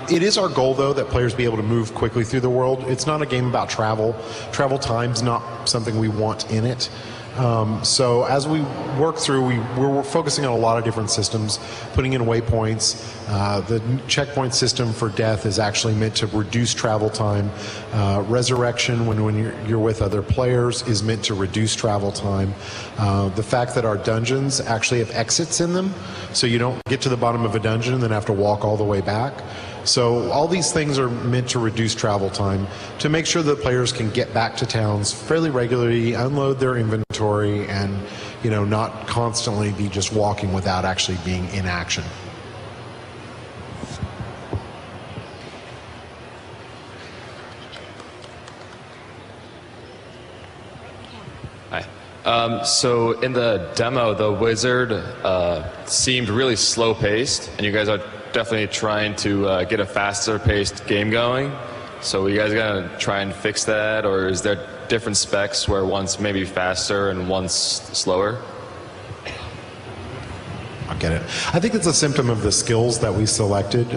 It is our goal, though, that players be able to move quickly through the world. It's not a game about travel. Travel time's not something we want in it. So as we work through, we're focusing on a lot of different systems, putting in waypoints. The checkpoint system for death is actually meant to reduce travel time. Resurrection, when you're with other players, is meant to reduce travel time. The fact that our dungeons actually have exits in them, so you don't get to the bottom of a dungeon and then have to walk all the way back. So all these things are meant to reduce travel time, to make sure that players can get back to towns fairly regularly, unload their inventory, and not constantly be just walking without actually being in action. Hi. So in the demo, the wizard seemed really slow-paced, and you guys are definitely trying to get a faster-paced game going. So are you guys gonna try and fix that, or is there different specs where one's maybe faster and one's slower? I get it. I think it's a symptom of the skills that we selected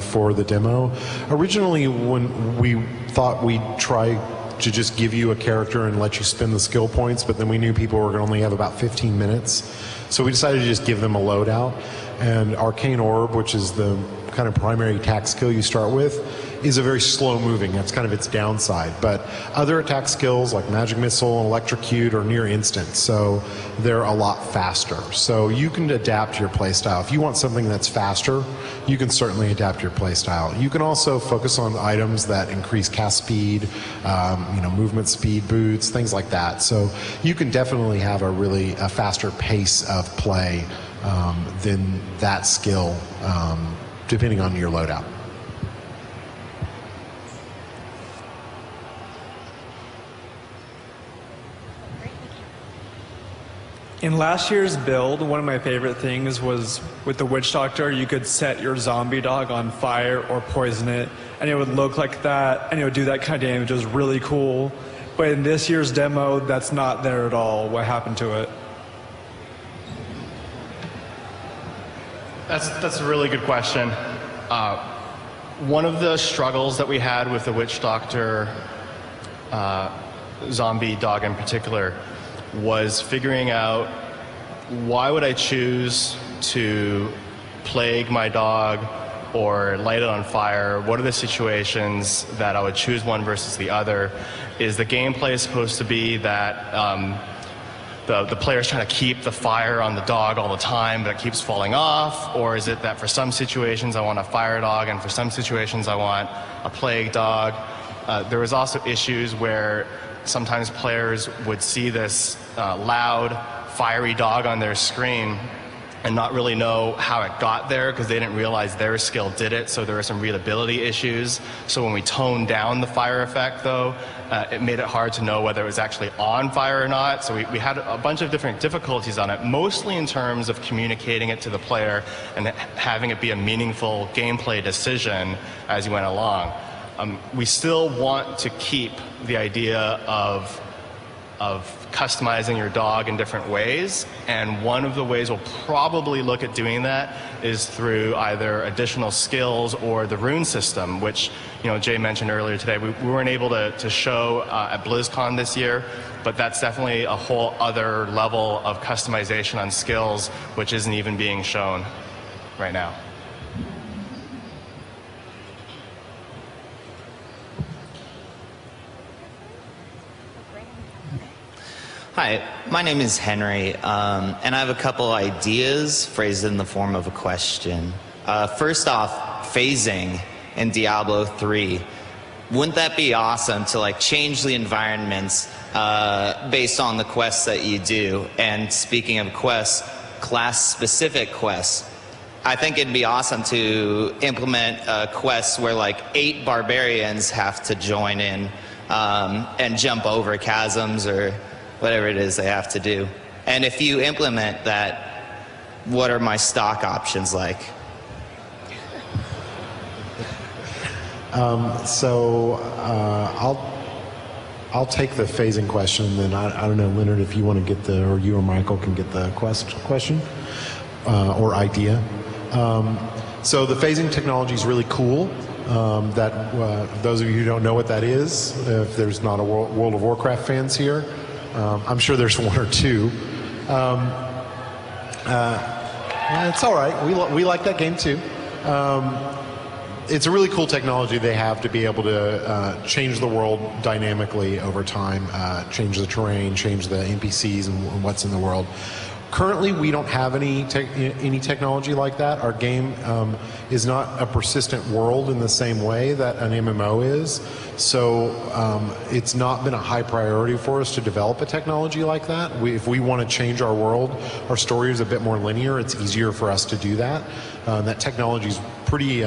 for the demo. Originally, when we thought we'd try to just give you a character and let you spend the skill points, but then we knew people were going to only have about 15 minutes. So we decided to just give them a loadout. And Arcane Orb, which is the kind of primary attack skill you start with, is a very slow moving. That's kind of its downside. But other attack skills like Magic Missile and Electrocute are near instant, so they're a lot faster. So you can adapt your playstyle. If you want something that's faster, you can certainly adapt your playstyle. You can also focus on items that increase cast speed, movement speed, boots, things like that. So you can definitely have a faster pace of play than that skill, depending on your loadout. In last year's build, one of my favorite things was with the Witch Doctor, you could set your zombie dog on fire or poison it, and it would look like that, and it would do that kind of damage. It was really cool. But in this year's demo, that's not there at all. What happened to it? That's a really good question. One of the struggles that we had with the Witch Doctor zombie dog in particular was figuring out, why would I choose to plague my dog or light it on fire? What are the situations that I would choose one versus the other? Is the gameplay supposed to be that the player's trying to keep the fire on the dog all the time, but it keeps falling off? Or is it that for some situations I want a fire dog, and for some situations I want a plague dog? There was also issues where sometimes players would see this loud, fiery dog on their screen and not really know how it got there because they didn't realize their skill did it, so there were some readability issues. So when we toned down the fire effect, though, it made it hard to know whether it was actually on fire or not. So we had a bunch of different difficulties on it, mostly in terms of communicating it to the player and having it be a meaningful gameplay decision as you went along. We still want to keep the idea of customizing your dog in different ways, and one of the ways we'll probably look at doing that is through either additional skills or the rune system, which Jay mentioned earlier today. We weren't able to show at BlizzCon this year, but that's definitely a whole other level of customization on skills which isn't even being shown right now. Hi, my name is Henry, and I have a couple ideas phrased in the form of a question. First off, phasing in Diablo 3. Wouldn't that be awesome to change the environments based on the quests that you do? And speaking of quests, class-specific quests. I think it'd be awesome to implement quests where 8 barbarians have to join in and jump over chasms or whatever it is they have to do. And if you implement that, what are my stock options like? I'll take the phasing question, then I don't know, Leonard, if you want to get or you or Michael can get the question or idea. So the phasing technology is really cool. Those of you who don't know what that is, if there's not a World of Warcraft fans here, I'm sure there's one or two. It's all right. We like that game too. It's a really cool technology they have to be able to change the world dynamically over time, change the terrain, change the NPCs and what's in the world. Currently, we don't have any technology like that. Our game is not a persistent world in the same way that an MMO is. So it's not been a high priority for us to develop a technology like that. If we want to change our world, our story is a bit more linear. It's easier for us to do that. That technology is pretty,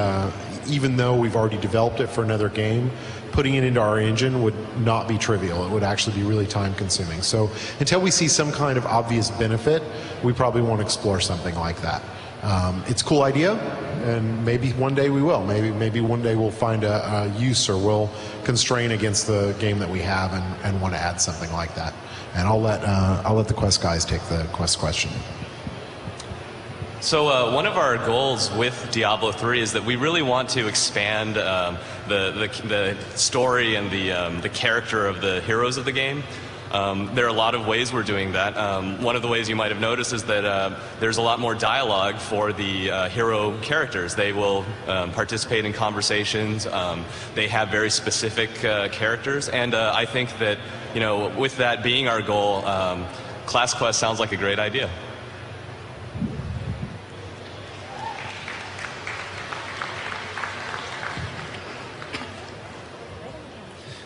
even though we've already developed it for another game, putting it into our engine would not be trivial. It would actually be really time consuming. So until we see some kind of obvious benefit, we probably won't explore something like that. It's a cool idea, and maybe one day we will. Maybe one day we'll find a use, or we'll constrain against the game that we have and want to add something like that. And I'll let the Quest guys take the Quest question. So one of our goals with Diablo 3 is that we really want to expand the story and the character of the heroes of the game. There are a lot of ways we're doing that. One of the ways you might have noticed is that there's a lot more dialogue for the hero characters. They will participate in conversations. They have very specific characters, and I think that, you know, with that being our goal, Class Quest sounds like a great idea.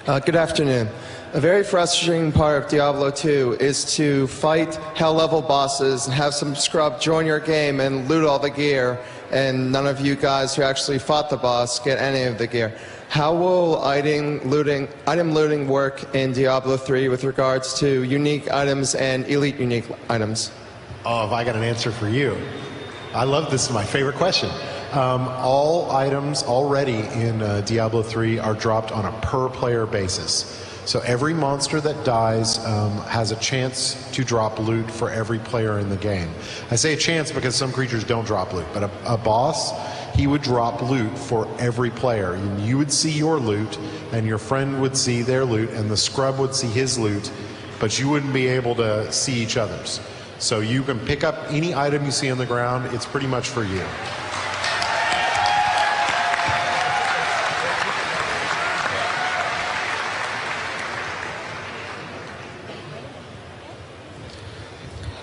Good afternoon. A very frustrating part of Diablo 2 is to fight hell-level bosses and have some scrub join your game and loot all the gear, and none of you guys who actually fought the boss get any of the gear. How will item looting work in Diablo 3 with regards to unique items and elite unique items? Oh, have I got an answer for you? I love this. Is my favorite question. All items already in Diablo 3 are dropped on a per-player basis. So every monster that dies has a chance to drop loot for every player in the game. I say a chance because some creatures don't drop loot, but a boss, he would drop loot for every player. You would see your loot, and your friend would see their loot, and the scrub would see his loot, but you wouldn't be able to see each other's. So you can pick up any item you see on the ground. It's pretty much for you.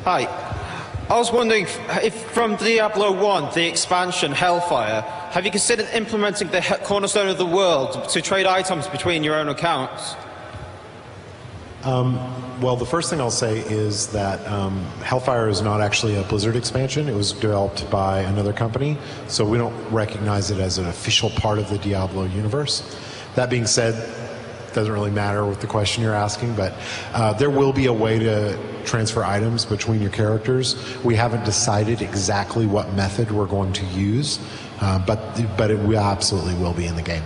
Hi. I was wondering if from Diablo 1, the expansion Hellfire, have you considered implementing the cornerstone of the world to trade items between your own accounts? Well, the first thing I'll say is that Hellfire is not actually a Blizzard expansion. It was developed by another company, so we don't recognize it as an official part of the Diablo universe. That being said, it doesn't really matter with the question you're asking, but there will be a way to transfer items between your characters. We haven't decided exactly what method we're going to use, but we absolutely will be in the game.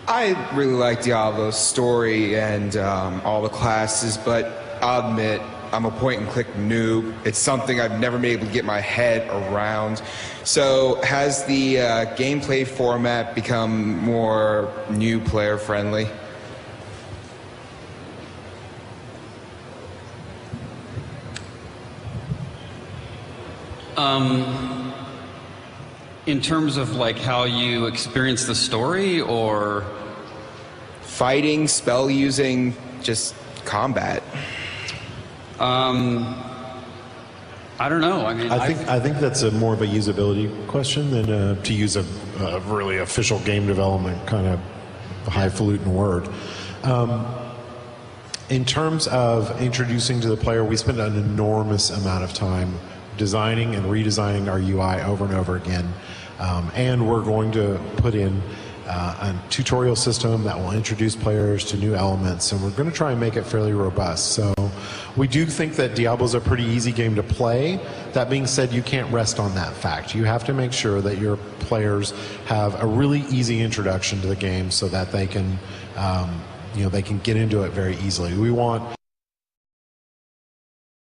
I really like Diablo's story and all the classes, but I'll admit I'm a point-and-click noob. It's something I've never been able to get my head around. So has the gameplay format become more new player-friendly? In terms of like how you experience the story, or fighting, spell using, just combat. I don't know. I mean, I think that's more of a usability question than to use a really official game development kind of highfalutin word. In terms of introducing to the player, we spend an enormous amount of time designing and redesigning our UI over and over again. And we're going to put in a tutorial system that will introduce players to new elements, and we're going to try and make it fairly robust. So we do think that Diablo's a pretty easy game to play. That being said, you can't rest on that fact. You have to make sure that your players have a really easy introduction to the game so that they can they can get into it very easily. We want